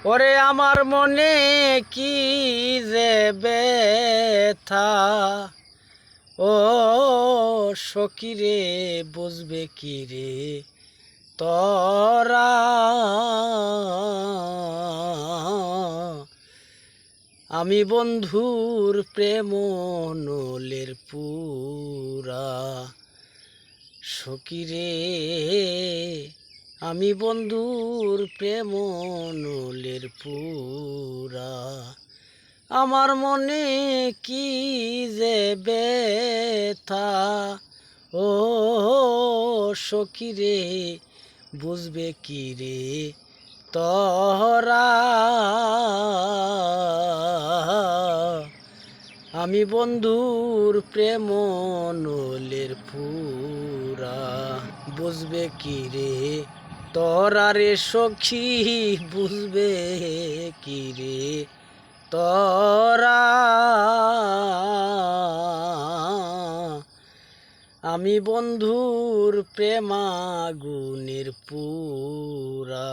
ওরে আমার মনে কি যে ব্যথা, ও সখী রে বুঝবে কি রে তোরা। আমি বন্ধুর প্রেম নলের পুরা, সখী রে আমি বন্ধুর প্রেম নলের পুরা। আমার মনে কি যে ব্যথা, ও সখী রে বুঝবে কি রে তোরা। আমি বন্ধুর প্রেম নলের পুরা, বুঝবে কি রে তোরা রে সখী, বুঝবে কি রে তোরা। আমি বন্ধুর প্রেমাগুনের পুরা।